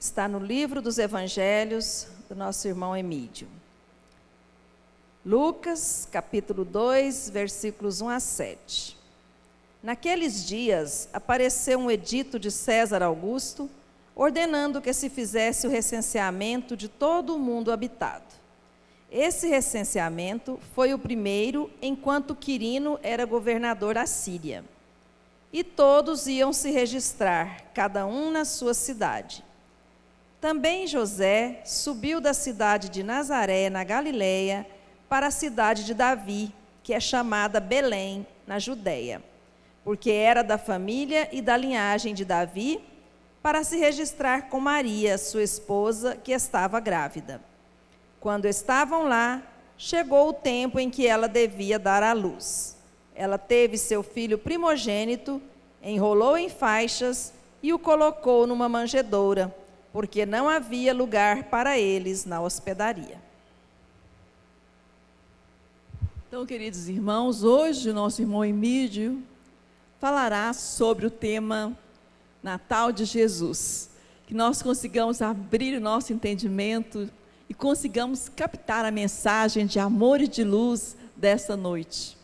Está no livro dos Evangelhos do nosso irmão Emídio. Lucas, capítulo 2, versículos 1 a 7. Naqueles dias, apareceu um edito de César Augusto, ordenando que se fizesse o recenseamento de todo o mundo habitado. Esse recenseamento foi o primeiro enquanto Quirino era governador da Síria. E todos iam se registrar, cada um na sua cidade. Também José subiu da cidade de Nazaré, na Galileia, para a cidade de Davi, que é chamada Belém, na Judéia, porque era da família e da linhagem de Davi, para se registrar com Maria, sua esposa, que estava grávida. Quando estavam lá, chegou o tempo em que ela devia dar à luz. Ela teve seu filho primogênito, enrolou em faixas e o colocou numa manjedoura, porque não havia lugar para eles na hospedaria. Então, queridos irmãos, hoje o nosso irmão Emídio falará sobre o tema Natal de Jesus. Que nós consigamos abrir o nosso entendimento e consigamos captar a mensagem de amor e de luz dessa noite.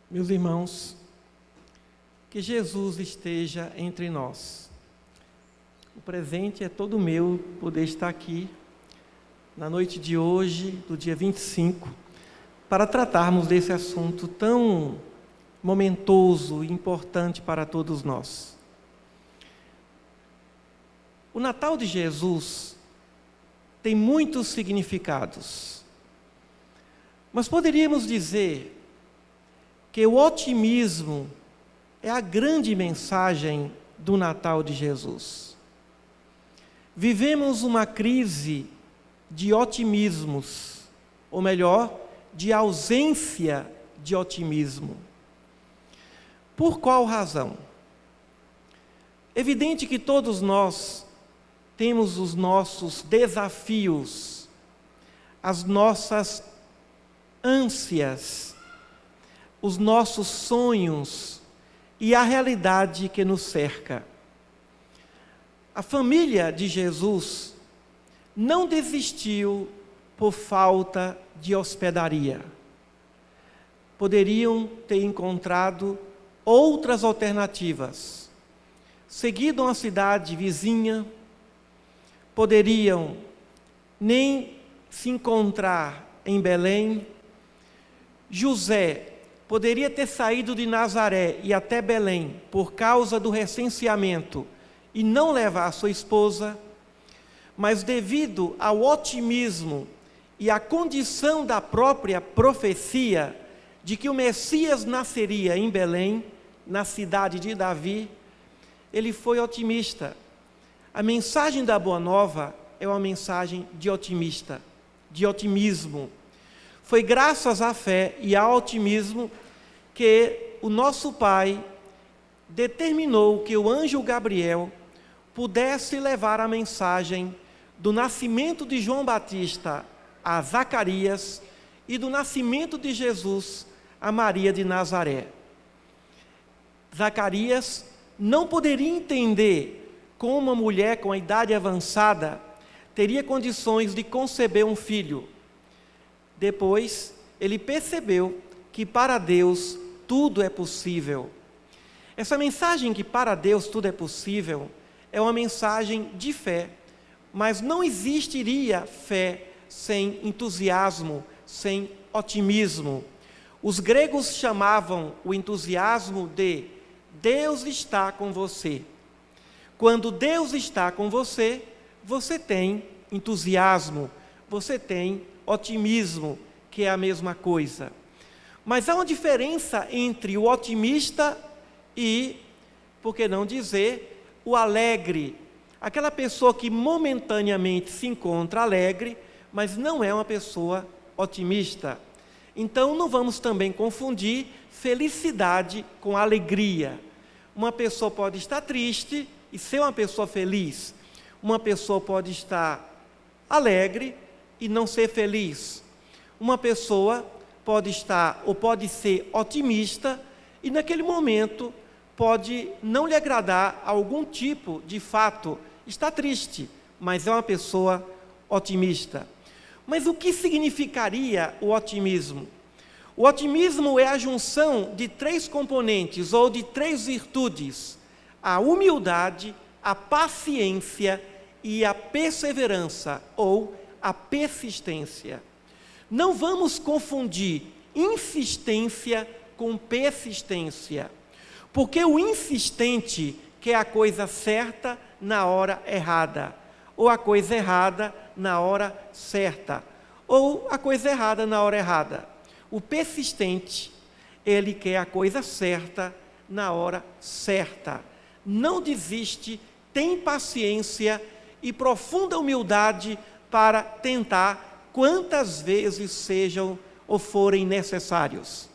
Meus irmãos, que Jesus esteja entre nós. O presente é todo meu poder estar aqui na noite de hoje, do dia 25, para tratarmos desse assunto tão momentoso e importante para todos nós. O Natal de Jesus tem muitos significados, mas poderíamos dizer que o otimismo é a grande mensagem do Natal de Jesus. Vivemos uma crise de otimismos, ou melhor, de ausência de otimismo. Por qual razão? Evidente que todos nós temos os nossos desafios, as nossas ânsias, os nossos sonhos e a realidade que nos cerca. A família de Jesus não desistiu por falta de hospedaria. Poderiam ter encontrado outras alternativas. Seguido uma cidade vizinha, poderiam nem se encontrar em Belém. José poderia ter saído de Nazaré e até Belém por causa do recenseamento e não levar a sua esposa, mas devido ao otimismo e à condição da própria profecia de que o Messias nasceria em Belém, na cidade de Davi, ele foi otimista. A mensagem da Boa Nova é uma mensagem de otimismo. Foi graças à fé e ao otimismo que o nosso Pai determinou que o anjo Gabriel pudesse levar a mensagem do nascimento de João Batista a Zacarias e do nascimento de Jesus a Maria de Nazaré. Zacarias não poderia entender como uma mulher com a idade avançada teria condições de conceber um filho. Depois, ele percebeu que para Deus tudo é possível. Essa mensagem que para Deus tudo é possível é uma mensagem de fé, mas não existiria fé sem entusiasmo, sem otimismo. Os gregos chamavam o entusiasmo de Deus está com você. Quando Deus está com você, você tem entusiasmo, você tem otimismo, que é a mesma coisa. Mas há uma diferença entre o otimista e, por que não dizer, o alegre. Aquela pessoa que momentaneamente se encontra alegre, mas não é uma pessoa otimista. Então não vamos também confundir felicidade com alegria. Uma pessoa pode estar triste e ser uma pessoa feliz. Uma pessoa pode estar alegre e não ser feliz. Uma pessoa pode estar ou pode ser otimista e naquele momento pode não lhe agradar algum tipo de fato, está triste, mas é uma pessoa otimista. Mas o que significaria o otimismo? O otimismo é a junção de 3 componentes ou de 3 virtudes: a humildade, a paciência e a perseverança ou a persistência. Não vamos confundir insistência com persistência, porque o insistente quer a coisa certa na hora errada, ou a coisa errada na hora certa, ou a coisa errada na hora errada. O persistente, ele quer a coisa certa na hora certa. Não desiste, tem paciência e profunda humildade para tentar quantas vezes sejam ou forem necessários.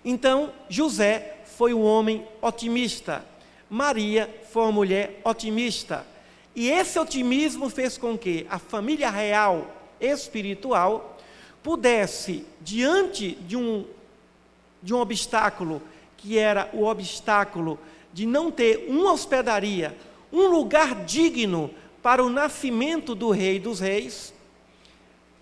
Então, José foi um homem otimista, Maria foi uma mulher otimista, e esse otimismo fez com que a família real espiritual pudesse, diante de um obstáculo, que era o obstáculo de não ter uma hospedaria, um lugar digno para o nascimento do Rei dos Reis,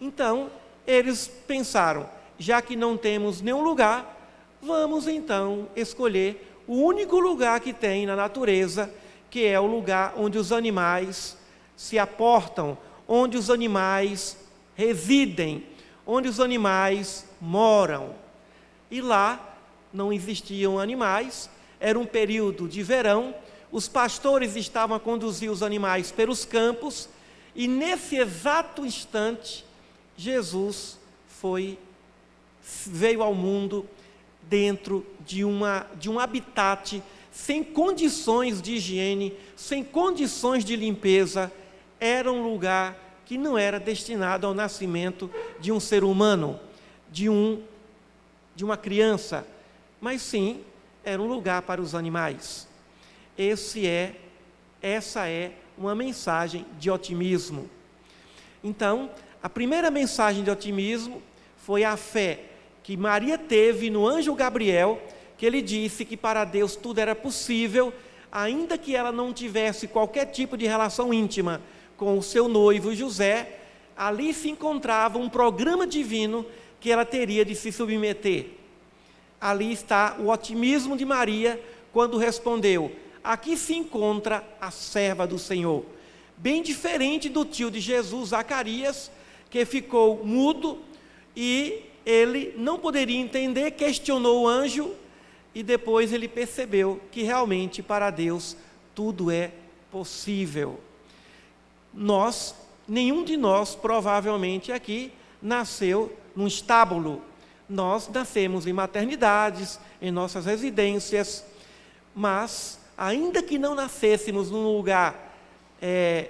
então eles pensaram, já que não temos nenhum lugar, vamos então escolher o único lugar que tem na natureza, que é o lugar onde os animais se aportam, onde os animais residem, onde os animais moram. E lá não existiam animais, era um período de verão, os pastores estavam a conduzir os animais pelos campos, e nesse exato instante, Jesus veio ao mundo dentro de um habitat sem condições de higiene, sem condições de limpeza. Era um lugar que não era destinado ao nascimento de um ser humano, de uma criança, mas sim, era um lugar para os animais. Essa é uma mensagem de otimismo. Então, a primeira mensagem de otimismo foi a fé que Maria teve no anjo Gabriel, que ele disse que para Deus tudo era possível, ainda que ela não tivesse qualquer tipo de relação íntima com o seu noivo José, ali se encontrava um programa divino que ela teria de se submeter. Ali está o otimismo de Maria, quando respondeu: aqui se encontra a serva do Senhor. Bem diferente do tio de Jesus, Zacarias, que ficou mudo e ele não poderia entender, questionou o anjo e depois ele percebeu que realmente para Deus tudo é possível. Nenhum de nós provavelmente aqui nasceu num estábulo. Nós nascemos em maternidades, em nossas residências, mas ainda que não nascêssemos num lugar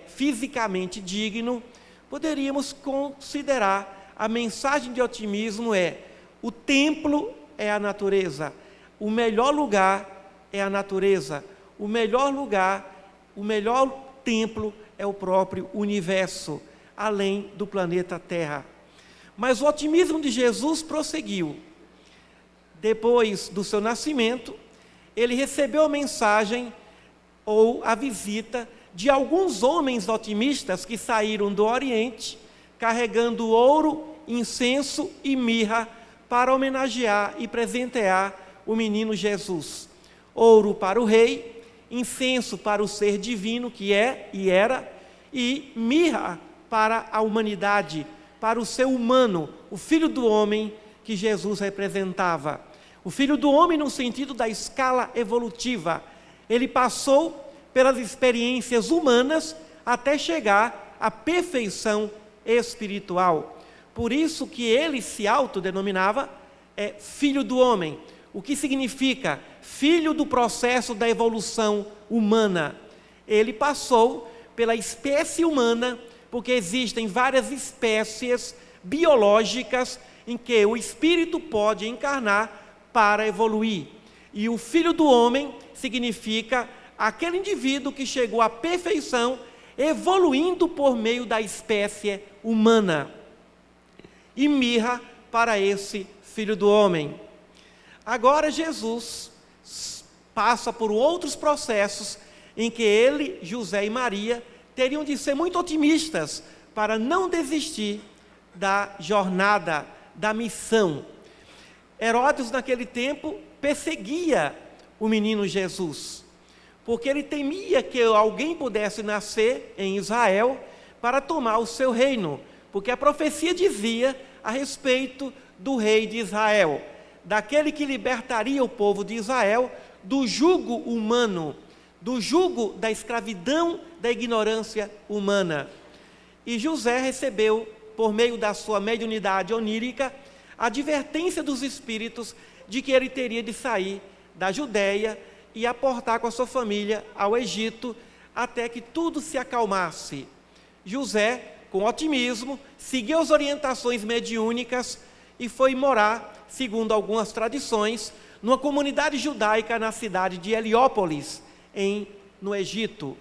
fisicamente digno, poderíamos considerar a mensagem de otimismo o templo é a natureza, o melhor lugar é a natureza, o melhor lugar, o melhor templo é o próprio universo, além do planeta Terra. Mas o otimismo de Jesus prosseguiu. Depois do seu nascimento, ele recebeu a mensagem ou a visita de alguns homens otimistas que saíram do Oriente, carregando ouro, incenso e mirra para homenagear e presentear o menino Jesus. Ouro para o rei, incenso para o ser divino que é e era, e mirra para a humanidade, para o ser humano, o Filho do Homem que Jesus representava. O Filho do Homem no sentido da escala evolutiva. Ele passou pelas experiências humanas até chegar à perfeição espiritual. Por isso que ele se autodenominava Filho do Homem, o que significa filho do processo da evolução humana. Ele passou pela espécie humana, porque existem várias espécies biológicas em que o espírito pode encarnar para evoluir. E o Filho do Homem significa aquele indivíduo que chegou à perfeição, evoluindo por meio da espécie humana. e mirra para esse filho do homem. Agora Jesus passa por outros processos em que ele, José e Maria teriam de ser muito otimistas para não desistir da jornada, da missão. Herodes, naquele tempo, perseguia o menino Jesus, porque ele temia que alguém pudesse nascer em Israel para tomar o seu reino, porque a profecia dizia a respeito do rei de Israel, daquele que libertaria o povo de Israel do jugo humano, do jugo da escravidão, da ignorância humana. E José recebeu, por meio da sua mediunidade onírica, a advertência dos espíritos de que ele teria de sair da Judéia e aportar com a sua família ao Egito, até que tudo se acalmasse. José, com otimismo, seguiu as orientações mediúnicas e foi morar, segundo algumas tradições, numa comunidade judaica na cidade de Heliópolis, no Egito.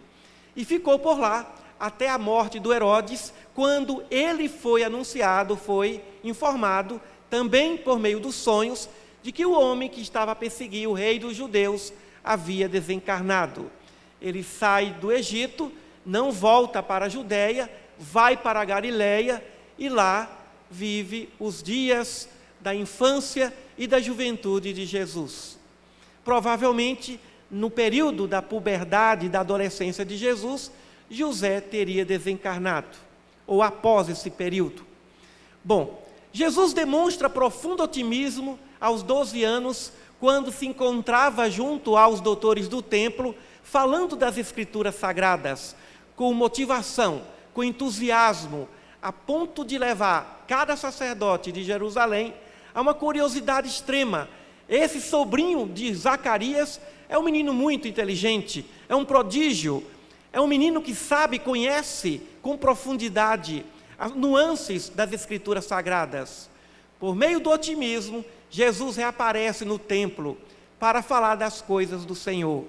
E ficou por lá até a morte do Herodes, quando ele foi anunciado, foi informado, também por meio dos sonhos, de que o homem que estava a perseguir o rei dos judeus havia desencarnado. Ele sai do Egito, não volta para a Judéia, vai para a Galileia e lá vive os dias da infância e da juventude de Jesus. Provavelmente, no período da puberdade e da adolescência de Jesus, José teria desencarnado, ou após esse período. Bom, Jesus demonstra profundo otimismo aos 12 anos, quando se encontrava junto aos doutores do templo, falando das Escrituras Sagradas, com motivação, com entusiasmo, a ponto de levar cada sacerdote de Jerusalém a uma curiosidade extrema. Esse sobrinho de Zacarias é um menino muito inteligente, é um prodígio, é um menino que sabe, conhece com profundidade as nuances das Escrituras Sagradas. Por meio do otimismo, Jesus reaparece no templo para falar das coisas do Senhor.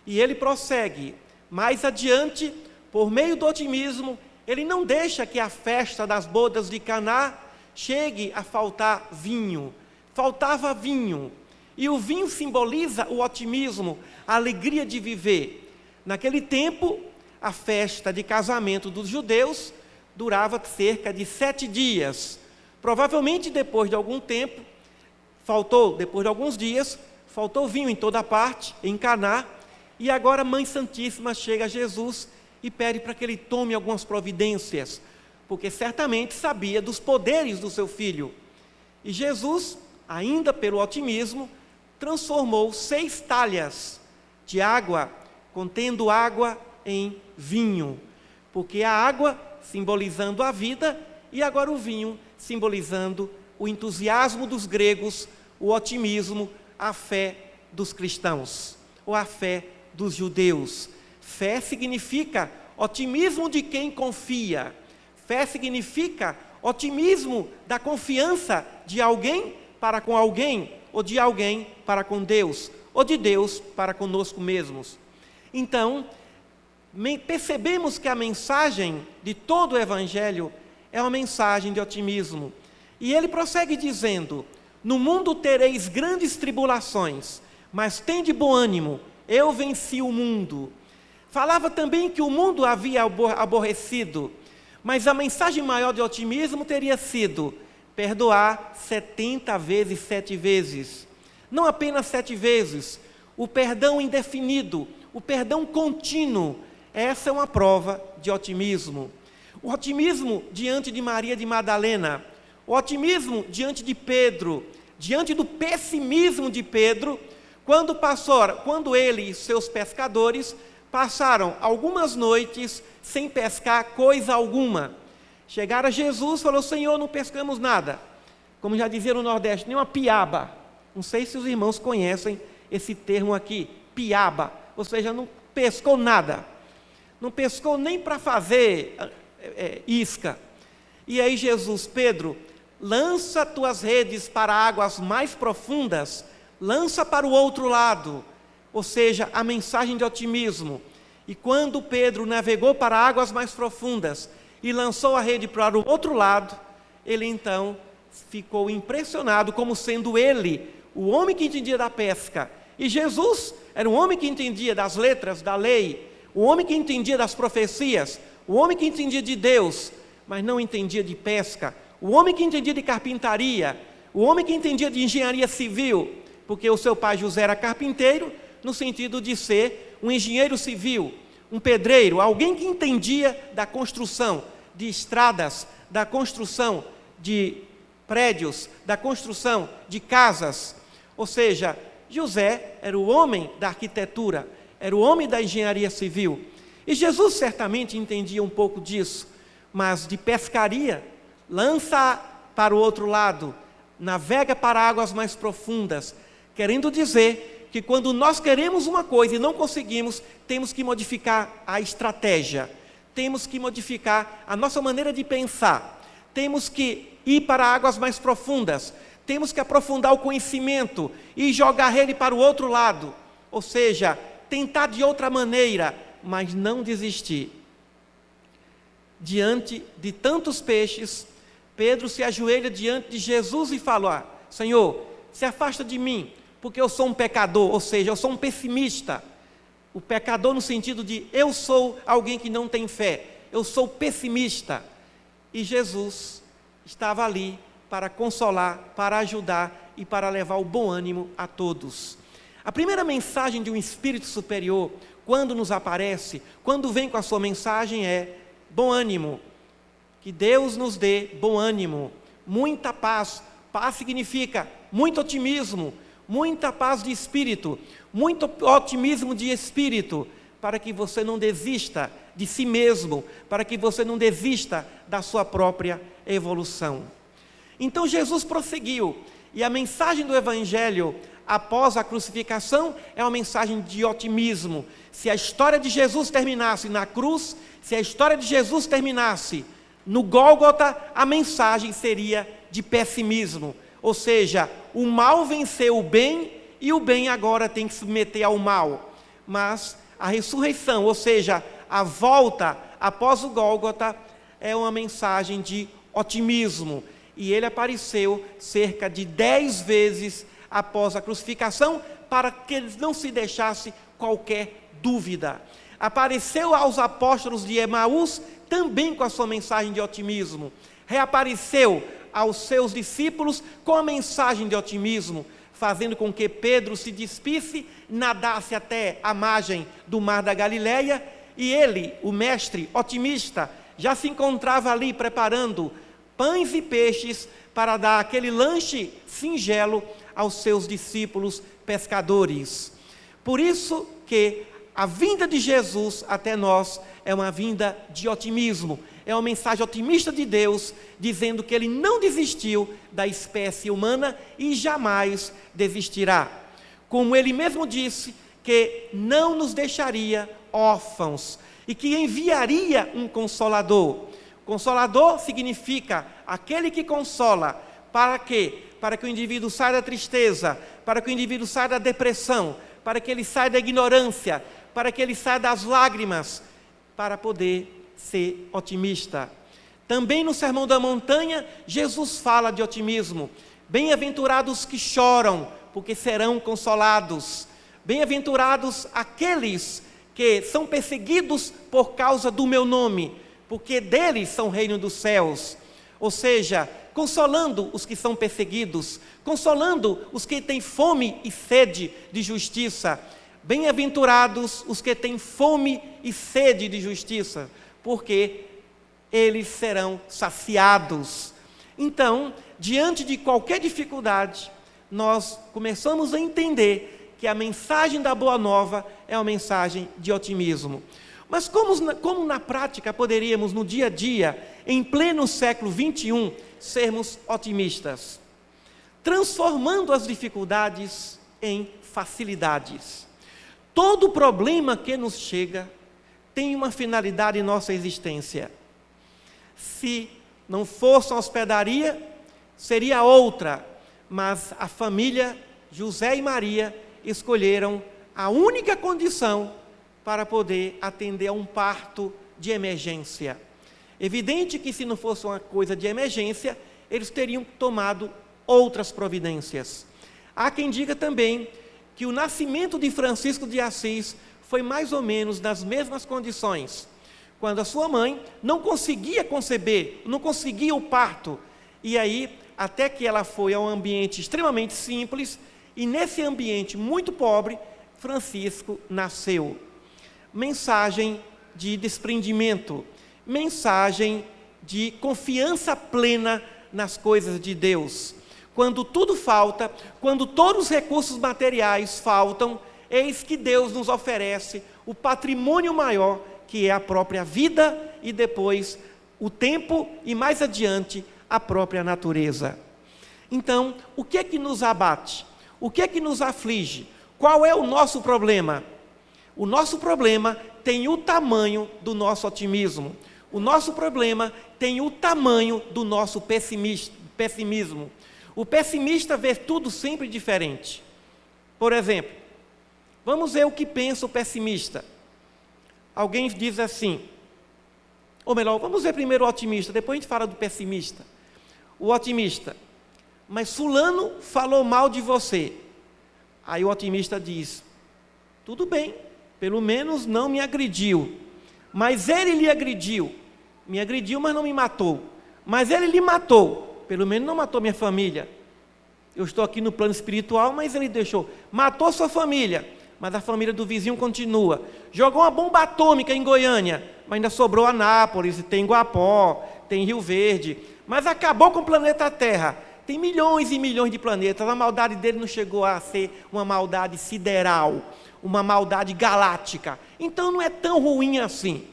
E ele prossegue. Mais adiante, por meio do otimismo, ele não deixa que a festa das bodas de Caná chegue a faltar vinho. Faltava vinho. E o vinho simboliza o otimismo, a alegria de viver. Naquele tempo, a festa de casamento dos judeus durava cerca de 7 dias. Provavelmente depois de algum tempo, depois de alguns dias, faltou vinho em toda parte, em Caná, e agora a Mãe Santíssima chega a Jesus e pede para que ele tome algumas providências, porque certamente sabia dos poderes do seu filho. E Jesus, ainda pelo otimismo, transformou 6 talhas de água, contendo água em vinho, porque a água simbolizando a vida e agora o vinho simbolizando o entusiasmo dos gregos, o otimismo, a fé dos cristãos, ou a fé dos judeus. Fé significa otimismo de quem confia. Fé significa otimismo da confiança de alguém para com alguém, ou de alguém para com Deus, ou de Deus para conosco mesmos. Então, percebemos que a mensagem de todo o Evangelho é uma mensagem de otimismo. E ele prossegue dizendo: no mundo tereis grandes tribulações, mas tende bom ânimo, eu venci o mundo. Falava também que o mundo havia aborrecido, mas a mensagem maior de otimismo teria sido perdoar 70 vezes 7 vezes. Não apenas 7 vezes, o perdão indefinido, o perdão contínuo. Essa é uma prova de otimismo. O otimismo diante de Maria de Madalena, o otimismo diante de Pedro, diante do pessimismo de Pedro, quando ele e seus pescadores passaram algumas noites sem pescar coisa alguma. Chegaram a Jesus e falou: Senhor, não pescamos nada. Como já dizia no Nordeste, nem uma piaba. Não sei se os irmãos conhecem esse termo aqui, piaba. Ou seja, não pescou nada. Não pescou nem para fazer isca. E aí Jesus: Pedro, lança tuas redes para águas mais profundas, lança para o outro lado. Ou seja, a mensagem de otimismo. E quando Pedro navegou para águas mais profundas e lançou a rede para o outro lado, ele então ficou impressionado como sendo ele o homem que entendia da pesca. E Jesus era um homem que entendia das letras, da lei, o homem que entendia das profecias, o homem que entendia de Deus, mas não entendia de pesca, o homem que entendia de carpintaria, o homem que entendia de engenharia civil, porque o seu pai José era carpinteiro, no sentido de ser um engenheiro civil, um pedreiro, alguém que entendia da construção de estradas, da construção de prédios, da construção de casas. Ou seja, José era o homem da arquitetura, era o homem da engenharia civil. E Jesus certamente entendia um pouco disso, mas de pescaria, lança para o outro lado, navega para águas mais profundas, querendo dizer que quando nós queremos uma coisa e não conseguimos, temos que modificar a estratégia, temos que modificar a nossa maneira de pensar, temos que ir para águas mais profundas, temos que aprofundar o conhecimento e jogar ele para o outro lado, ou seja, tentar de outra maneira, mas não desistir. Diante de tantos peixes, Pedro se ajoelha diante de Jesus e fala: Senhor, se afasta de mim, porque eu sou um pecador, ou seja, eu sou um pessimista. O pecador no sentido de eu sou alguém que não tem fé, eu sou pessimista. E Jesus estava ali para consolar, para ajudar e para levar o bom ânimo a todos. A primeira mensagem de um espírito superior, quando nos aparece, quando vem com a sua mensagem, é bom ânimo. Que Deus nos dê bom ânimo, muita paz. Paz significa muito otimismo, muita paz de espírito, muito otimismo de espírito, para que você não desista de si mesmo, para que você não desista da sua própria evolução. Então Jesus prosseguiu, e a mensagem do Evangelho após a crucificação é uma mensagem de otimismo. Se a história de Jesus terminasse na cruz, se a história de Jesus terminasse no Gólgota, a mensagem seria de pessimismo, ou seja, o mal venceu o bem e o bem agora tem que se submeter ao mal. Mas a ressurreição, ou seja, a volta após o Gólgota, é uma mensagem de otimismo. E ele apareceu cerca de 10 vezes após a crucificação, para que eles não se deixassem qualquer dúvida. Apareceu aos apóstolos de Emaús, também com a sua mensagem de otimismo. Reapareceu aos seus discípulos com a mensagem de otimismo, fazendo com que Pedro se despisse, nadasse até a margem do mar da Galileia, e ele, o mestre otimista, já se encontrava ali preparando pães e peixes para dar aquele lanche singelo aos seus discípulos pescadores. Por isso que a vinda de Jesus até nós é uma vinda de otimismo, é uma mensagem otimista de Deus, dizendo que Ele não desistiu da espécie humana e jamais desistirá. Como Ele mesmo disse, que não nos deixaria órfãos e que enviaria um Consolador. Consolador significa aquele que consola. Para quê? Para que o indivíduo saia da tristeza, para que o indivíduo saia da depressão, para que ele saia da ignorância, para que ele saia das lágrimas, para poder ser otimista. Também no Sermão da Montanha, Jesus fala de otimismo. Bem-aventurados que choram, porque serão consolados. Bem-aventurados aqueles que são perseguidos por causa do meu nome, porque deles são o reino dos céus. Ou seja, consolando os que são perseguidos, consolando os que têm fome e sede de justiça. Bem-aventurados os que têm fome e sede de justiça, porque eles serão saciados. Então, diante de qualquer dificuldade, nós começamos a entender que a mensagem da Boa Nova é uma mensagem de otimismo. Mas como na prática poderíamos, no dia a dia, em pleno século XXI, sermos otimistas? Transformando as dificuldades em facilidades. Todo problema que nos chega tem uma finalidade em nossa existência. Se não fosse uma hospedaria, seria outra, mas a família José e Maria escolheram a única condição para poder atender a um parto de emergência. Evidente que se não fosse uma coisa de emergência, eles teriam tomado outras providências. Há quem diga também que o nascimento de Francisco de Assis foi mais ou menos nas mesmas condições, quando a sua mãe não conseguia conceber, não conseguia o parto, e aí, até que ela foi a um ambiente extremamente simples, e nesse ambiente muito pobre, Francisco nasceu. Mensagem de desprendimento, mensagem de confiança plena nas coisas de Deus. Quando tudo falta, quando todos os recursos materiais faltam, eis que Deus nos oferece o patrimônio maior, que é a própria vida e depois o tempo e mais adiante a própria natureza. Então, o que é que nos abate? O que é que nos aflige? Qual é o nosso problema? O nosso problema tem o tamanho do nosso otimismo. O nosso problema tem o tamanho do nosso pessimismo. O pessimista vê tudo sempre diferente. Por exemplo, vamos ver o que pensa o pessimista. Alguém diz assim, ou melhor, vamos ver primeiro o otimista, depois a gente fala do pessimista. O otimista, mas fulano falou mal de você. Aí o otimista diz, tudo bem, pelo menos não me agrediu. Mas ele lhe agrediu. Me agrediu, mas não me matou. Mas ele lhe matou. Pelo menos não matou minha família. Eu estou aqui no plano espiritual, mas ele deixou. Matou sua família, mas a família do vizinho continua. Jogou uma bomba atômica em Goiânia, mas ainda sobrou Anápolis, tem Guapó, tem Rio Verde. Mas acabou com o planeta Terra. Tem milhões e milhões de planetas. A maldade dele não chegou a ser uma maldade sideral, uma maldade galáctica. Então não é tão ruim assim.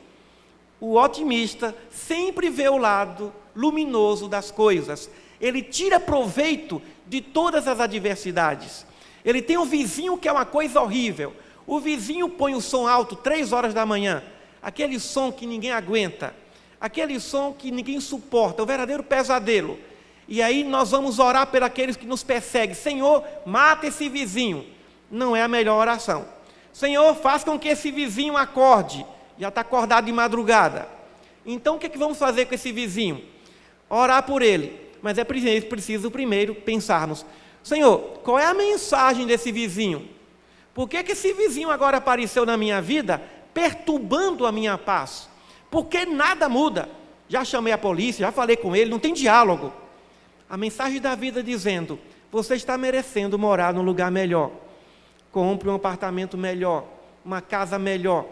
O otimista sempre vê o lado luminoso das coisas. Ele tira proveito de todas as adversidades. Ele tem um vizinho que é uma coisa horrível. O vizinho põe o som alto 3 horas da manhã. Aquele som que ninguém aguenta. Aquele som que ninguém suporta. É um verdadeiro pesadelo. E aí nós vamos orar por aqueles que nos perseguem. Senhor, mata esse vizinho. Não é a melhor oração. Senhor, faz com que esse vizinho acorde. Já está acordado de madrugada. Então o que é que vamos fazer com esse vizinho? Orar por ele. Mas é preciso primeiro pensarmos, Senhor, qual é a mensagem desse vizinho? Por que esse vizinho agora apareceu na minha vida, perturbando a minha paz? Porque nada muda. Já chamei a polícia, já falei com ele, não tem diálogo. A mensagem da vida dizendo, você está merecendo morar num lugar melhor. Compre um apartamento melhor, uma casa melhor.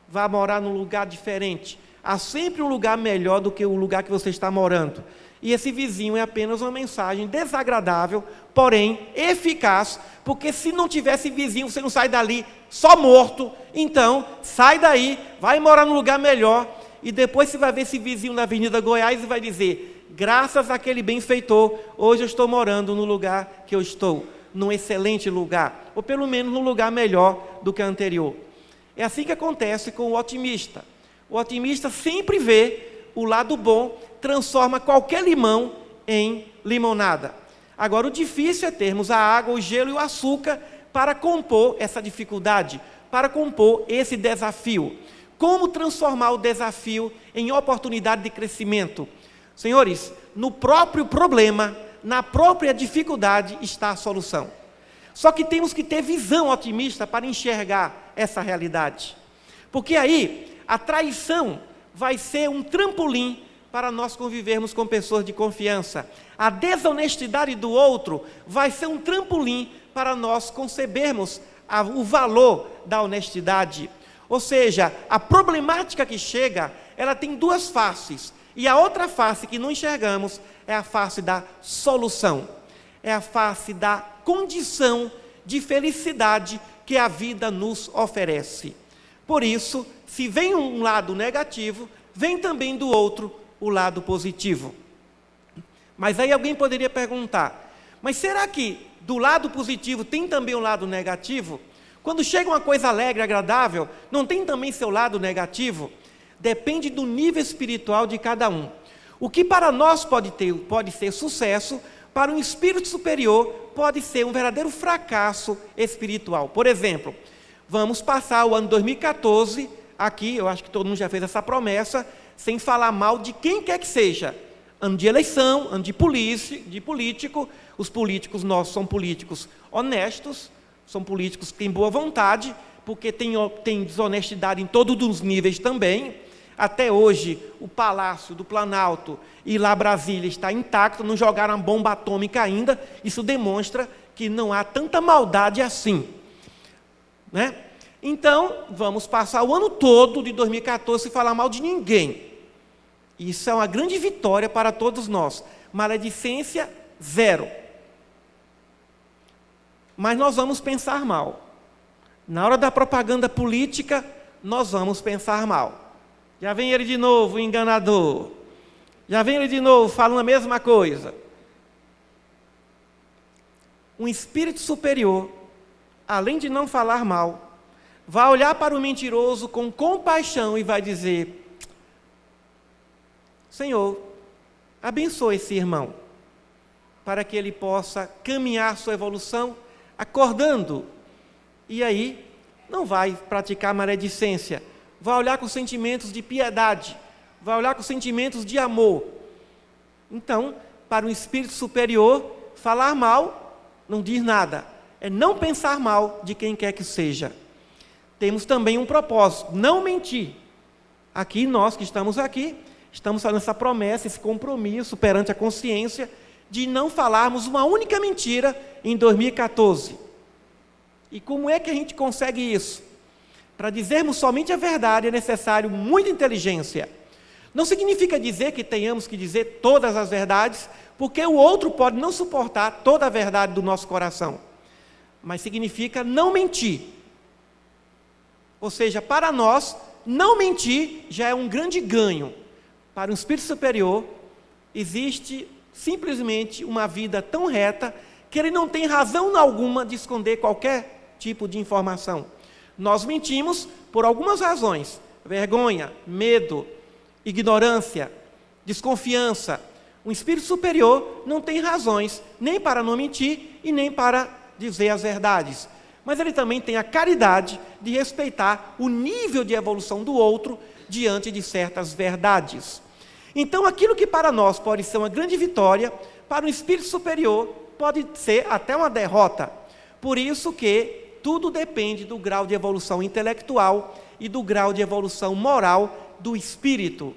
Vá morar num lugar diferente. Há sempre um lugar melhor do que o lugar que você está morando. E esse vizinho é apenas uma mensagem desagradável, porém eficaz, porque se não tivesse vizinho, você não sai dali só morto. Então, sai daí, vai morar num lugar melhor, e depois você vai ver esse vizinho na Avenida Goiás e vai dizer, graças àquele benfeitor, hoje eu estou morando no lugar que eu estou, num excelente lugar, ou pelo menos num lugar melhor do que o anterior. É assim que acontece com o otimista. O otimista sempre vê o lado bom, transforma qualquer limão em limonada. Agora, o difícil é termos a água, o gelo e o açúcar para compor essa dificuldade, para compor esse desafio. Como transformar o desafio em oportunidade de crescimento? Senhores, no próprio problema, na própria dificuldade está a solução. Só que temos que ter visão otimista para enxergar essa realidade. Porque aí, a traição vai ser um trampolim para nós convivermos com pessoas de confiança. A desonestidade do outro vai ser um trampolim para nós concebermos o valor da honestidade. Ou seja, a problemática que chega, ela tem 2 faces. E a outra face que não enxergamos é a face da solução. É a face da condição de felicidade que a vida nos oferece. Por isso, se vem um lado negativo, vem também do outro o lado positivo. Mas aí alguém poderia perguntar, mas será que do lado positivo tem também um lado negativo? Quando chega uma coisa alegre, agradável, não tem também seu lado negativo? Depende do nível espiritual de cada um. O que para nós pode ser sucesso, para um espírito superior pode ser um verdadeiro fracasso espiritual. Por exemplo, vamos passar o ano 2014, aqui, eu acho que todo mundo já fez essa promessa, sem falar mal de quem quer que seja. Ano de eleição, ano de político. Os políticos nossos são políticos honestos, são políticos que têm boa vontade, porque tem desonestidade em todos os níveis também. Até hoje, o Palácio do Planalto e lá Brasília está intacto, não jogaram a bomba atômica ainda. Isso demonstra que não há tanta maldade assim, né? Então, vamos passar o ano todo de 2014 sem falar mal de ninguém. Isso é uma grande vitória para todos nós. Maledicência, zero. Mas nós vamos pensar mal. Na hora da propaganda política, nós vamos pensar mal. Já vem ele de novo, o enganador. Já vem ele de novo, falando a mesma coisa. Um espírito superior, além de não falar mal, vai olhar para o mentiroso com compaixão e vai dizer: Senhor, abençoe esse irmão, para que ele possa caminhar sua evolução acordando. E aí, não vai praticar maledicência, vai olhar com sentimentos de piedade, vai olhar com sentimentos de amor. Então, para um espírito superior, falar mal não diz nada, é não pensar mal de quem quer que seja. Temos também um propósito, não mentir. Aqui, nós que estamos aqui, estamos fazendo essa promessa, esse compromisso perante a consciência, de não falarmos uma única mentira em 2014. E como é que a gente consegue isso? Para dizermos somente a verdade é necessário muita inteligência. Não significa dizer que tenhamos que dizer todas as verdades, porque o outro pode não suportar toda a verdade do nosso coração. Mas significa não mentir. Ou seja, para nós, não mentir já é um grande ganho. Para um espírito superior, existe simplesmente uma vida tão reta que ele não tem razão alguma de esconder qualquer tipo de informação. Nós mentimos por algumas razões: vergonha, medo, ignorância, desconfiança. Um espírito superior não tem razões nem para não mentir e nem para dizer as verdades. Mas ele também tem a caridade de respeitar o nível de evolução do outro diante de certas verdades. Então, aquilo que para nós pode ser uma grande vitória, para um espírito superior pode ser até uma derrota. Por isso que tudo depende do grau de evolução intelectual e do grau de evolução moral do espírito.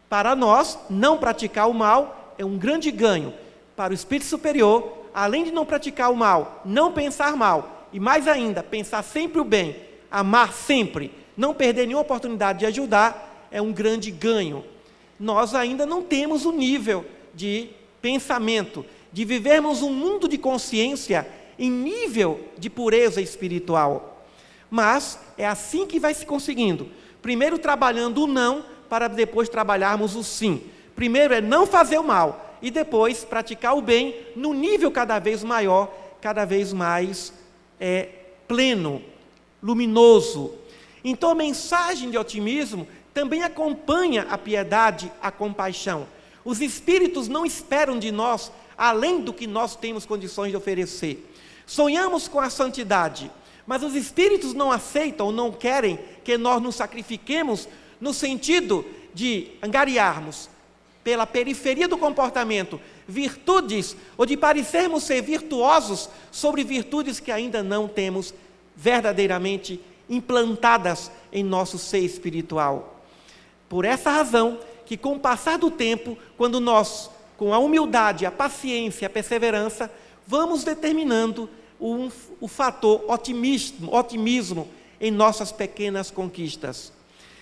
Para nós, não praticar o mal é um grande ganho. Para o espírito superior, além de não praticar o mal, não pensar mal, e mais ainda, pensar sempre o bem, amar sempre, não perder nenhuma oportunidade de ajudar, é um grande ganho. Nós ainda não temos o nível de pensamento, de vivermos um mundo de consciência em nível de pureza espiritual. Mas é assim que vai se conseguindo. Primeiro trabalhando o não, para depois trabalharmos o sim. Primeiro é não fazer o mal, e depois praticar o bem no nível cada vez maior, cada vez mais pleno, luminoso. Então a mensagem de otimismo também acompanha a piedade, a compaixão. Os espíritos não esperam de nós além do que nós temos condições de oferecer. Sonhamos com a santidade, mas os espíritos não aceitam ou não querem que nós nos sacrifiquemos no sentido de angariarmos pela periferia do comportamento virtudes, ou de parecermos ser virtuosos sobre virtudes que ainda não temos verdadeiramente implantadas em nosso ser espiritual. Por essa razão, que com o passar do tempo, quando nós, com a humildade, a paciência, a perseverança, vamos determinando o fator otimismo em nossas pequenas conquistas.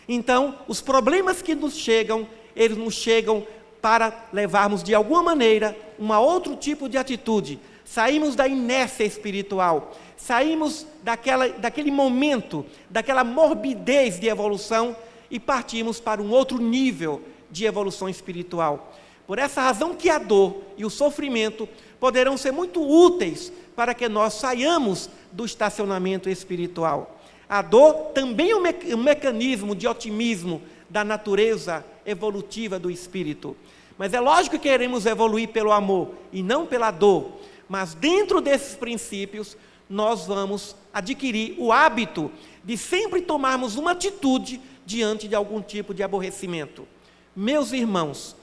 Então, os problemas que nos chegam, eles nos chegam para levarmos de alguma maneira um outro tipo de atitude. Saímos da inércia espiritual, saímos daquele momento, daquela morbidez de evolução e partimos para um outro nível de evolução espiritual. Por essa razão que a dor e o sofrimento poderão ser muito úteis para que nós saiamos do estacionamento espiritual. A dor também é um mecanismo de otimismo da natureza evolutiva do espírito. Mas é lógico que queremos evoluir pelo amor e não pela dor. Mas dentro desses princípios, nós vamos adquirir o hábito de sempre tomarmos uma atitude diante de algum tipo de aborrecimento. Meus irmãos,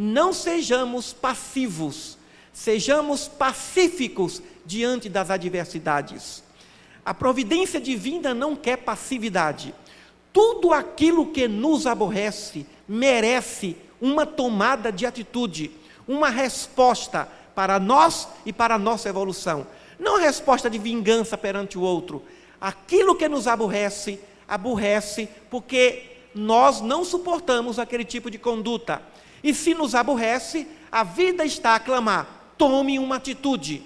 não sejamos passivos, sejamos pacíficos diante das adversidades. A providência divina não quer passividade. Tudo aquilo que nos aborrece merece uma tomada de atitude, uma resposta para nós e para a nossa evolução. Não resposta de vingança perante o outro. Aquilo que nos aborrece, aborrece porque nós não suportamos aquele tipo de conduta. E se nos aborrece, a vida está a clamar: tome uma atitude.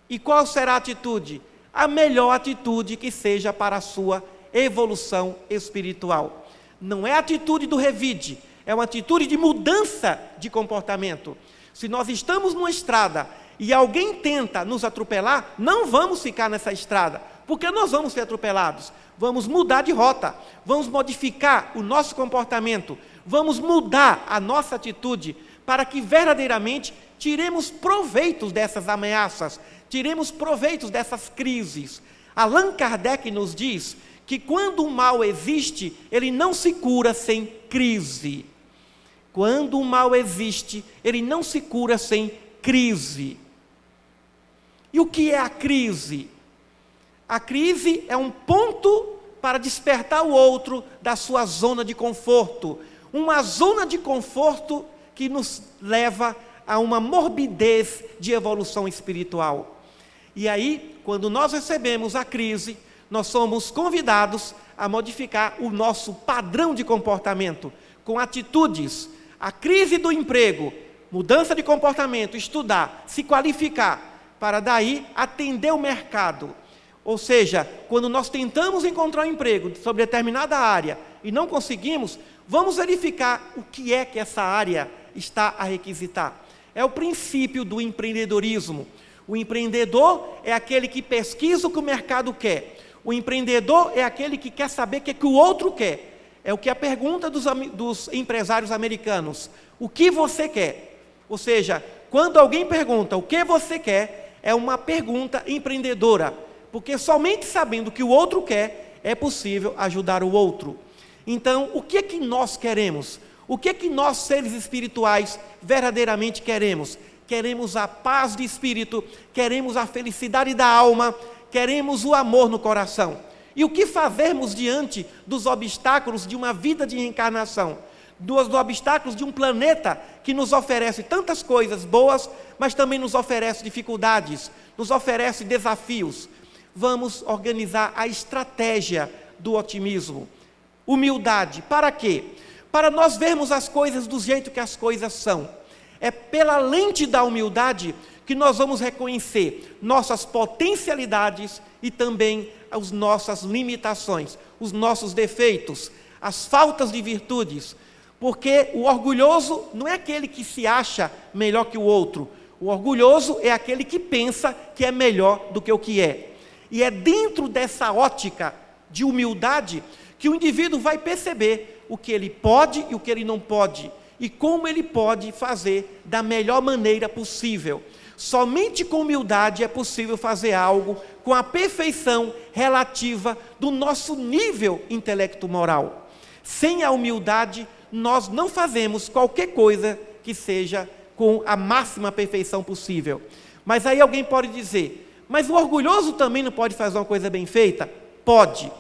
E qual será a atitude? A melhor atitude que seja para a sua evolução espiritual. Não é a atitude do revide, é uma atitude de mudança de comportamento. Se nós estamos numa estrada e alguém tenta nos atropelar, não vamos ficar nessa estrada, porque nós vamos ser atropelados. Vamos mudar de rota, vamos modificar o nosso comportamento, vamos mudar a nossa atitude para que verdadeiramente tiremos proveitos dessas ameaças, tiremos proveitos dessas crises. Allan Kardec nos diz que quando o mal existe, ele não se cura sem crise. Quando o mal existe, ele não se cura sem crise. E o que é a crise? A crise é um ponto para despertar o outro da sua zona de conforto. Uma zona de conforto que nos leva a uma morbidez de evolução espiritual. E aí, quando nós recebemos a crise, nós somos convidados a modificar o nosso padrão de comportamento, com atitudes. A crise do emprego, mudança de comportamento, estudar, se qualificar, para daí atender o mercado. Ou seja, quando nós tentamos encontrar um emprego sobre determinada área e não conseguimos, vamos verificar o que é que essa área está a requisitar. É o princípio do empreendedorismo. O empreendedor é aquele que pesquisa o que o mercado quer. O empreendedor é aquele que quer saber o que o outro quer. É o que a pergunta dos empresários americanos: o que você quer? Ou seja, quando alguém pergunta o que você quer, é uma pergunta empreendedora, porque somente sabendo o que o outro quer, é possível ajudar o outro. Então, o que é que nós queremos? O que é que nós, seres espirituais, verdadeiramente queremos? Queremos a paz de espírito, queremos a felicidade da alma, queremos o amor no coração. E o que fazermos diante dos obstáculos de uma vida de reencarnação? Dos obstáculos de um planeta que nos oferece tantas coisas boas, mas também nos oferece dificuldades, nos oferece desafios. Vamos organizar a estratégia do otimismo. Humildade, para quê? Para nós vermos as coisas do jeito que as coisas são. É pela lente da humildade que nós vamos reconhecer nossas potencialidades e também as nossas limitações, os nossos defeitos, as faltas de virtudes. Porque o orgulhoso não é aquele que se acha melhor que o outro. O orgulhoso é aquele que pensa que é melhor do que o que é. E é dentro dessa ótica de humildade que o indivíduo vai perceber o que ele pode e o que ele não pode, e como ele pode fazer da melhor maneira possível. Somente com humildade é possível fazer algo com a perfeição relativa do nosso nível intelecto-moral. Sem a humildade, nós não fazemos qualquer coisa que seja com a máxima perfeição possível. Mas aí alguém pode dizer: mas o orgulhoso também não pode fazer uma coisa bem feita? Pode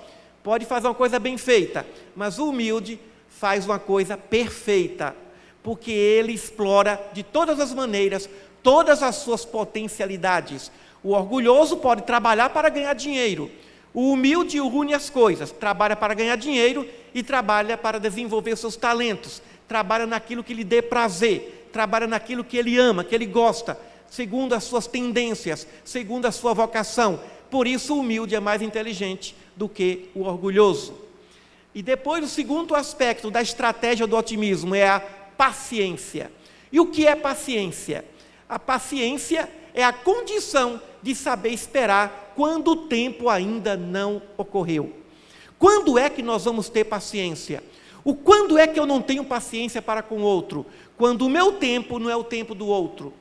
fazer uma coisa bem feita, mas o humilde faz uma coisa perfeita, porque ele explora de todas as maneiras todas as suas potencialidades. O orgulhoso pode trabalhar para ganhar dinheiro. O humilde une as coisas, trabalha para ganhar dinheiro e trabalha para desenvolver seus talentos, trabalha naquilo que lhe dê prazer, trabalha naquilo que ele ama, que ele gosta, segundo as suas tendências, segundo a sua vocação. Por isso o humilde é mais inteligente do que o orgulhoso. E depois o segundo aspecto da estratégia do otimismo é a paciência. E o que é paciência? A paciência é a condição de saber esperar quando o tempo ainda não ocorreu. Quando é que nós vamos ter paciência? O quando é que eu não tenho paciência para com o outro? Quando o meu tempo não é o tempo do outro.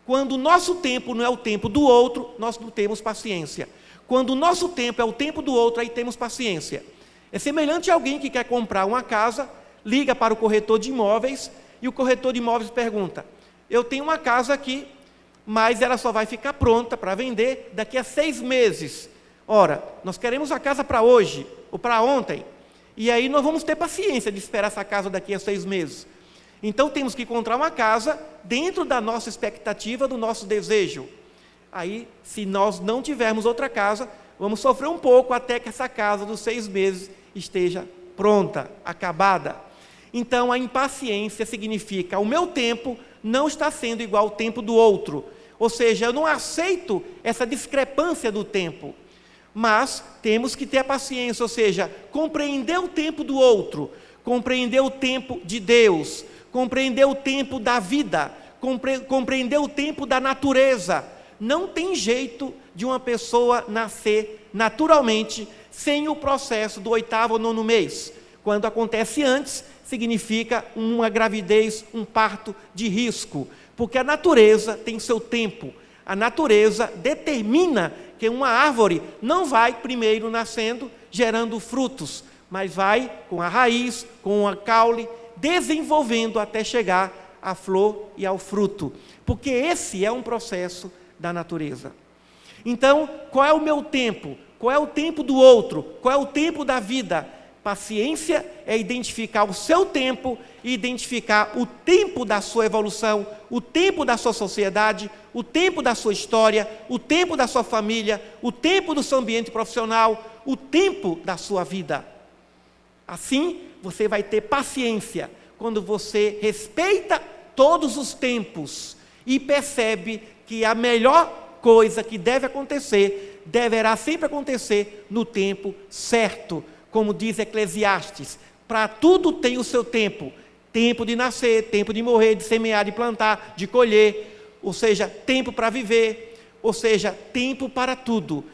Quando o nosso tempo não é o tempo do outro, nós não temos paciência. Quando o nosso tempo é o tempo do outro, aí temos paciência. É semelhante a alguém que quer comprar uma casa, liga para o corretor de imóveis e o corretor de imóveis pergunta: eu tenho uma casa aqui, mas ela só vai ficar pronta para vender daqui a 6 meses. Ora, nós queremos a casa para hoje, ou para ontem, e aí nós vamos ter paciência de esperar essa casa daqui a 6 meses. Então temos que encontrar uma casa dentro da nossa expectativa, do nosso desejo. Aí, se nós não tivermos outra casa, vamos sofrer um pouco até que essa casa dos 6 meses esteja pronta, acabada. Então, a impaciência significa: o meu tempo não está sendo igual ao tempo do outro. Ou seja, eu não aceito essa discrepância do tempo. Mas temos que ter a paciência, ou seja, compreender o tempo do outro, compreender o tempo de Deus, compreender o tempo da vida, compreender o tempo da natureza. Não tem jeito de uma pessoa nascer naturalmente sem o processo do 8º ou 9º mês. Quando acontece antes, significa uma gravidez, um parto de risco, porque a natureza tem seu tempo. A natureza determina que uma árvore não vai primeiro nascendo, gerando frutos, mas vai com a raiz, com a caule, desenvolvendo até chegar à flor e ao fruto, porque esse é um processo da natureza. Então, qual é o meu tempo? Qual é o tempo do outro? Qual é o tempo da vida? Paciência é identificar o seu tempo e identificar o tempo da sua evolução, o tempo da sua sociedade, o tempo da sua história, o tempo da sua família, o tempo do seu ambiente profissional, o tempo da sua vida. Assim, você vai ter paciência quando você respeita todos os tempos e percebe que a melhor coisa que deve acontecer, deverá sempre acontecer no tempo certo. Como diz Eclesiastes, para tudo tem o seu tempo. Tempo de nascer, tempo de morrer, de semear, de plantar, de colher. Ou seja, tempo para viver. Ou seja, tempo para tudo.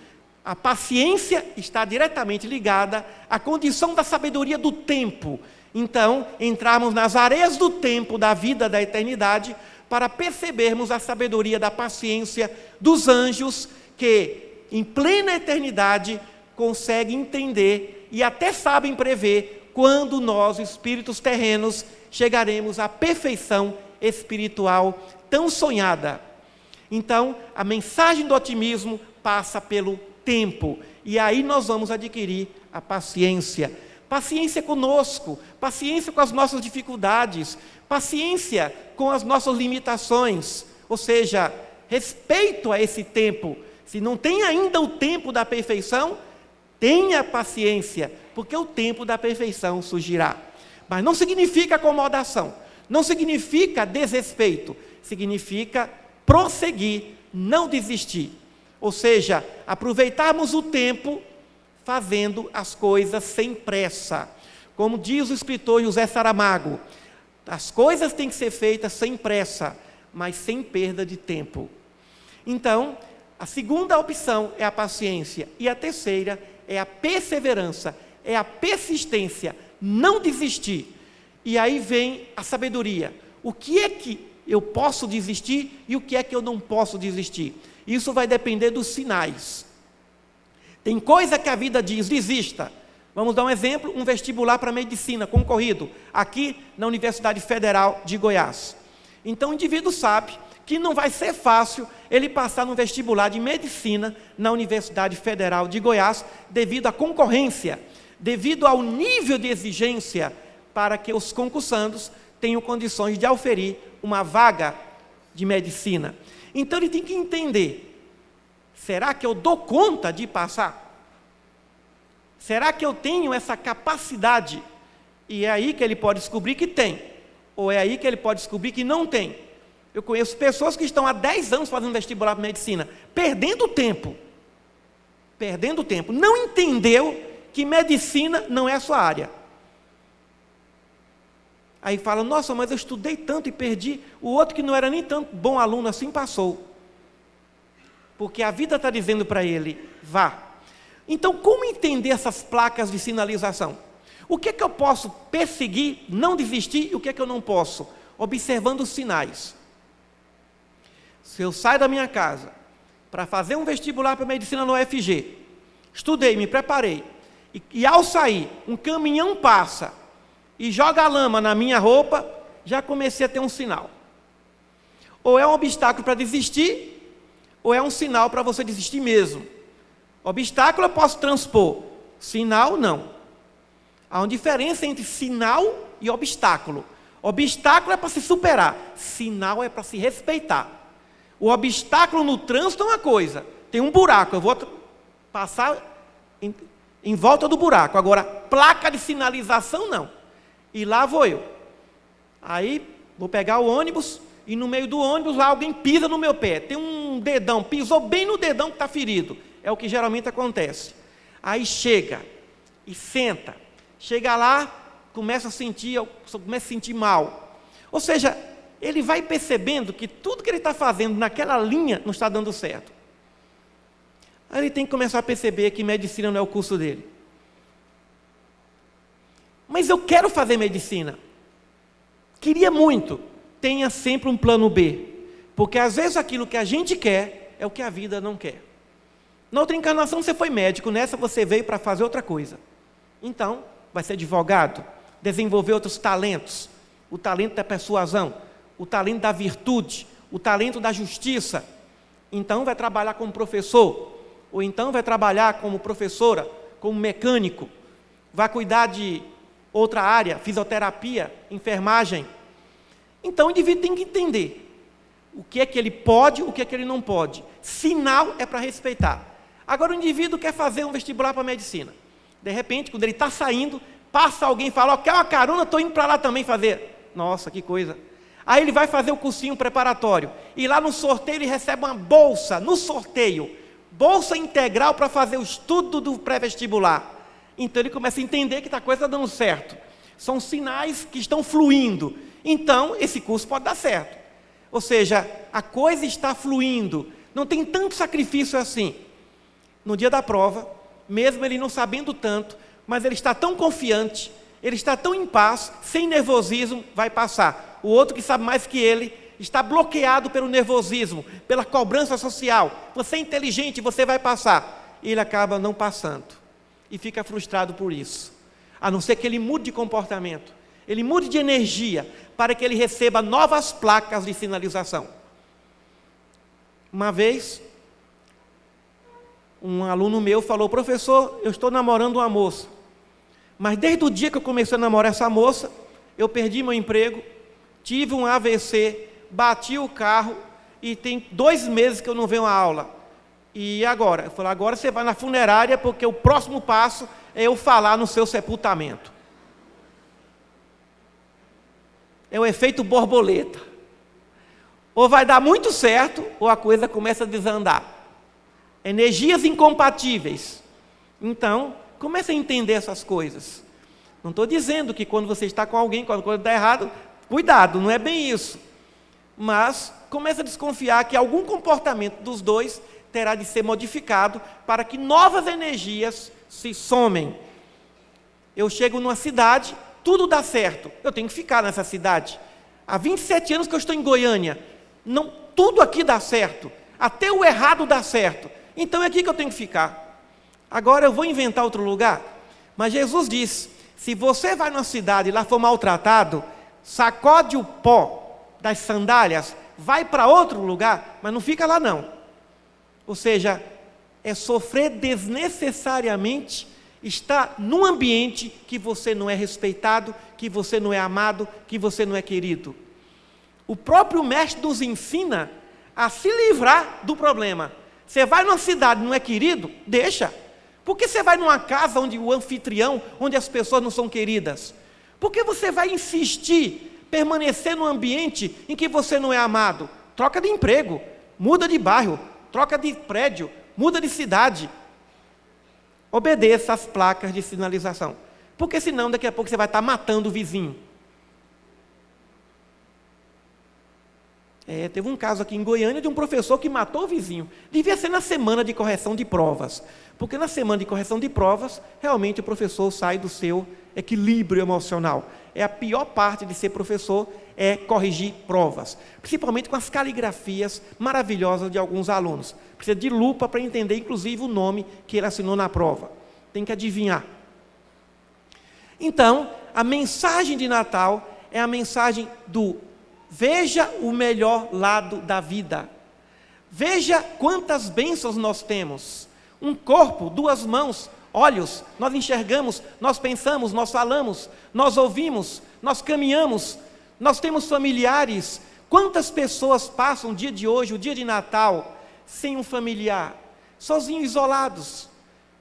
A paciência está diretamente ligada à condição da sabedoria do tempo. Então, entrarmos nas areias do tempo, da vida, da eternidade, para percebermos a sabedoria da paciência dos anjos, que, em plena eternidade, conseguem entender e até sabem prever quando nós, espíritos terrenos, chegaremos à perfeição espiritual tão sonhada. Então, a mensagem do otimismo passa pelo tempo, e aí nós vamos adquirir a paciência. Paciência conosco, paciência com as nossas dificuldades, paciência com as nossas limitações, ou seja, respeito a esse tempo. Se não tem ainda o tempo da perfeição, tenha paciência, porque o tempo da perfeição surgirá. Mas não significa acomodação, não significa desrespeito, significa prosseguir, não desistir. Ou seja, aproveitarmos o tempo fazendo as coisas sem pressa. Como diz o escritor José Saramago, as coisas têm que ser feitas sem pressa, mas sem perda de tempo. Então, a segunda opção é a paciência, e a terceira é a perseverança, é a persistência, não desistir. E aí vem a sabedoria. O que é que eu posso desistir e o que é que eu não posso desistir? Isso vai depender dos sinais. Tem coisa que a vida diz: desista. Vamos dar um exemplo, um vestibular para medicina concorrido, aqui na Universidade Federal de Goiás. Então o indivíduo sabe que não vai ser fácil ele passar no vestibular de medicina na Universidade Federal de Goiás, devido à concorrência, devido ao nível de exigência para que os concursandos tenham condições de auferir uma vaga de medicina. Então ele tem que entender: será que eu dou conta de passar? Será que eu tenho essa capacidade? E é aí que ele pode descobrir que tem, ou é aí que ele pode descobrir que não tem. Eu conheço pessoas que estão há 10 anos fazendo vestibular para medicina, perdendo tempo, não entendeu que medicina não é a sua área. Aí fala: nossa, mas eu estudei tanto e perdi. O outro que não era nem tanto bom aluno assim passou. Porque a vida está dizendo para ele: vá. Então, como entender essas placas de sinalização? O que é que eu posso perseguir, não desistir, e o que é que eu não posso? Observando os sinais. Se eu saio da minha casa para fazer um vestibular para medicina no UFG, estudei, me preparei, e ao sair, um caminhão passa e joga a lama na minha roupa, já comecei a ter um sinal. Ou é um obstáculo para desistir, ou é um sinal para você desistir mesmo. Obstáculo eu posso transpor, sinal não. Há uma diferença entre sinal e obstáculo. Obstáculo é para se superar, sinal é para se respeitar. O obstáculo no trânsito é uma coisa, tem um buraco, eu vou passar em volta do buraco. Agora, placa de sinalização não. E lá vou eu. Aí, vou pegar o ônibus, e no meio do ônibus lá alguém pisa no meu pé. Tem um dedão, pisou bem no dedão que está ferido. É o que geralmente acontece. Aí chega e senta. Chega lá, começa a sentir mal. Ou seja, ele vai percebendo que tudo que ele está fazendo naquela linha não está dando certo. Aí ele tem que começar a perceber que medicina não é o curso dele. Mas eu quero fazer medicina. Queria muito. Tenha sempre um plano B. Porque às vezes aquilo que a gente quer é o que a vida não quer. Na outra encarnação você foi médico, nessa você veio para fazer outra coisa. Então, vai ser advogado, desenvolver outros talentos. O talento da persuasão, o talento da virtude, o talento da justiça. Então vai trabalhar como professor, ou então vai trabalhar como professora, como mecânico, vai cuidar de outra área, fisioterapia, enfermagem. Então o indivíduo tem que entender o que é que ele pode, o que é que ele não pode. Sinal é para respeitar. Agora o indivíduo quer fazer um vestibular para medicina. De repente, quando ele está saindo, passa alguém e fala, ó, quer uma carona, estou indo para lá também fazer. Nossa, que coisa. Aí ele vai fazer o cursinho preparatório. E lá no sorteio ele recebe uma bolsa, no sorteio. Bolsa integral para fazer o estudo do pré-vestibular. Então ele começa a entender que a coisa está dando certo. São sinais que estão fluindo. Então esse curso pode dar certo. Ou seja, a coisa está fluindo. Não tem tanto sacrifício assim. No dia da prova, mesmo ele não sabendo tanto, mas ele está tão confiante, ele está tão em paz, sem nervosismo, vai passar. O outro que sabe mais que ele, está bloqueado pelo nervosismo, pela cobrança social. Você é inteligente, você vai passar. E ele acaba não passando. E fica frustrado por isso. A não ser que ele mude de comportamento, ele mude de energia, para que ele receba novas placas de sinalização. Uma vez, um aluno meu falou, professor, eu estou namorando uma moça, mas desde o dia que eu comecei a namorar essa moça, eu perdi meu emprego, tive um AVC, bati o carro e tem 2 meses que eu não venho à aula. E agora? Eu falei, agora você vai na funerária porque o próximo passo é eu falar no seu sepultamento. É o efeito borboleta. Ou vai dar muito certo, ou a coisa começa a desandar. Energias incompatíveis. Então, comece a entender essas coisas. Não estou dizendo que quando você está com alguém, quando a coisa está errada, cuidado, não é bem isso. Mas comece a desconfiar que algum comportamento dos dois terá de ser modificado para que novas energias se somem. Eu chego numa cidade, tudo dá certo, eu tenho que ficar nessa cidade. Há 27 anos que eu estou em Goiânia, não, tudo aqui dá certo, até o errado dá certo, então é aqui que eu tenho que ficar. Agora eu vou inventar outro lugar, mas Jesus diz, se você vai numa cidade e lá for maltratado, sacode o pó das sandálias, vai para outro lugar, mas não fica lá não. Ou seja, é sofrer desnecessariamente, estar num ambiente que você não é respeitado, que você não é amado, que você não é querido. O próprio mestre nos ensina a se livrar do problema. Você vai numa cidade e não é querido, deixa. Por que você vai numa casa onde o anfitrião, onde as pessoas não são queridas? Por que você vai insistir, permanecer num ambiente em que você não é amado? Troca de emprego, muda de bairro, troca de prédio, muda de cidade. Obedeça às placas de sinalização. Porque senão daqui a pouco você vai estar matando o vizinho. Teve um caso aqui em Goiânia de um professor que matou o vizinho. Devia ser na semana de correção de provas. Porque na semana de correção de provas, realmente o professor sai do seu equilíbrio emocional. É a pior parte de ser professor, é corrigir provas. Principalmente com as caligrafias maravilhosas de alguns alunos. Precisa de lupa para entender, inclusive, o nome que ele assinou na prova. Tem que adivinhar. Então, a mensagem de Natal é a mensagem do veja o melhor lado da vida. Veja quantas bênçãos nós temos. Um corpo, 2 mãos, olhos, nós enxergamos, nós pensamos, nós falamos, nós ouvimos, nós caminhamos, nós temos familiares. Quantas pessoas passam o dia de hoje, o dia de Natal, sem um familiar, sozinhos, isolados,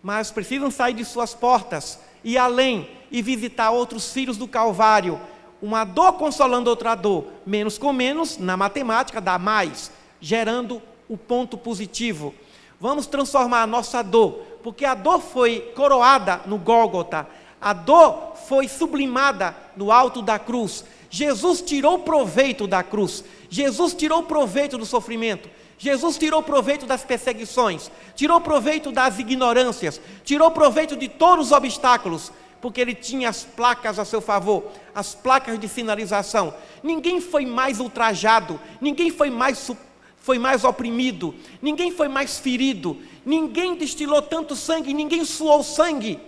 mas precisam sair de suas portas, ir além e visitar outros filhos do Calvário. Uma dor consolando outra dor, menos com menos, na matemática dá mais, gerando o ponto positivo. Vamos transformar a nossa dor, porque a dor foi coroada no Gólgota, a dor foi sublimada no alto da cruz. Jesus tirou proveito da cruz, Jesus tirou proveito do sofrimento, Jesus tirou proveito das perseguições, tirou proveito das ignorâncias, tirou proveito de todos os obstáculos, porque ele tinha as placas a seu favor, as placas de sinalização. Ninguém foi mais ultrajado, ninguém foi mais oprimido, ninguém foi mais ferido, ninguém destilou tanto sangue, ninguém suou sangue.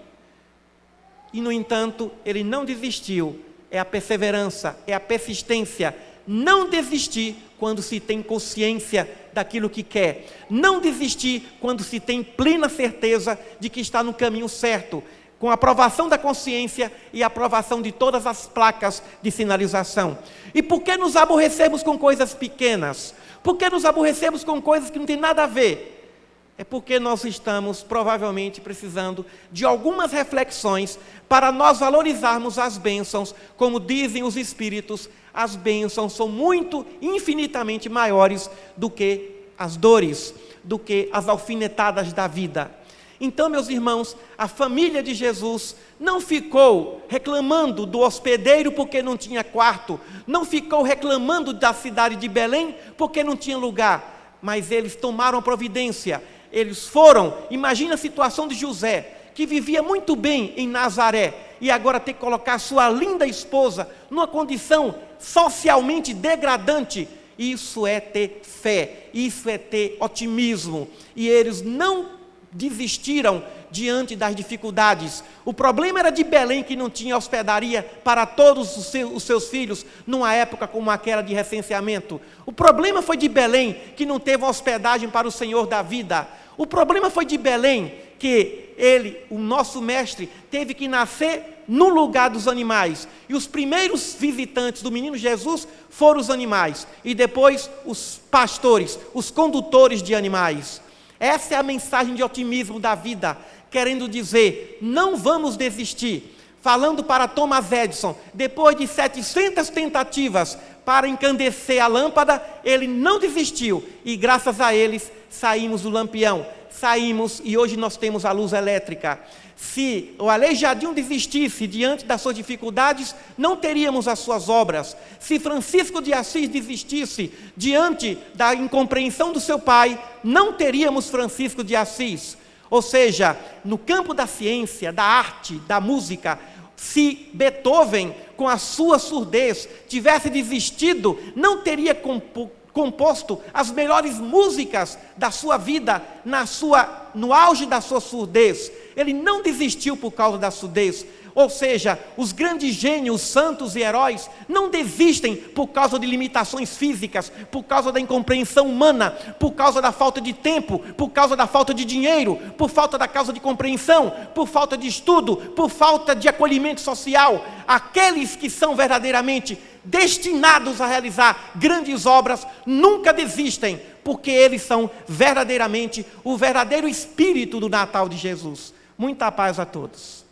E, no entanto, ele não desistiu. É a perseverança, é a persistência. Não desistir quando se tem consciência daquilo que quer. Não desistir quando se tem plena certeza de que está no caminho certo, com a aprovação da consciência e a aprovação de todas as placas de sinalização. E por que nos aborrecemos com coisas pequenas? Por que nos aborrecemos com coisas que não têm nada a ver? É porque nós estamos provavelmente precisando de algumas reflexões para nós valorizarmos as bênçãos. Como dizem os Espíritos, as bênçãos são muito, infinitamente maiores do que as dores, do que as alfinetadas da vida. Então, meus irmãos, a família de Jesus não ficou reclamando do hospedeiro porque não tinha quarto, não ficou reclamando da cidade de Belém porque não tinha lugar, mas eles tomaram providência. Eles foram, imagina a situação de José, que vivia muito bem em Nazaré, e agora ter que colocar sua linda esposa numa condição socialmente degradante. Isso é ter fé, isso é ter otimismo, e eles não desistiram diante das dificuldades. O problema era de Belém, que não tinha hospedaria para todos os seus filhos, numa época como aquela de recenseamento. O problema foi de Belém, que não teve uma hospedagem para o Senhor da vida. O problema foi de Belém, que ele, o nosso mestre, teve que nascer no lugar dos animais. E os primeiros visitantes do menino Jesus foram os animais, e depois os pastores, os condutores de animais. Essa é a mensagem de otimismo da vida, querendo dizer, não vamos desistir. Falando para Thomas Edison, depois de 700 tentativas para encandecer a lâmpada, ele não desistiu, e graças a eles saímos do lampião, saímos e hoje nós temos a luz elétrica. Se o Aleijadinho desistisse diante das suas dificuldades, não teríamos as suas obras. Se Francisco de Assis desistisse diante da incompreensão do seu pai, não teríamos Francisco de Assis. Ou seja, no campo da ciência, da arte, da música, se Beethoven, com a sua surdez, tivesse desistido, não teria composto as melhores músicas da sua vida no auge da sua surdez. Ele não desistiu por causa da surdez. Ou seja, os grandes gênios, santos e heróis não desistem por causa de limitações físicas, por causa da incompreensão humana, por causa da falta de tempo, por causa da falta de dinheiro, por falta da causa de compreensão, por falta de estudo, por falta de acolhimento social. Aqueles que são verdadeiramente destinados a realizar grandes obras nunca desistem, porque eles são verdadeiramente o verdadeiro espírito do Natal de Jesus. Muita paz a todos.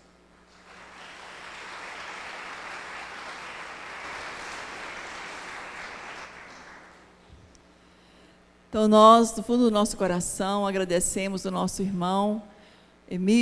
Então, nós, do fundo do nosso coração, agradecemos o nosso irmão Emílio.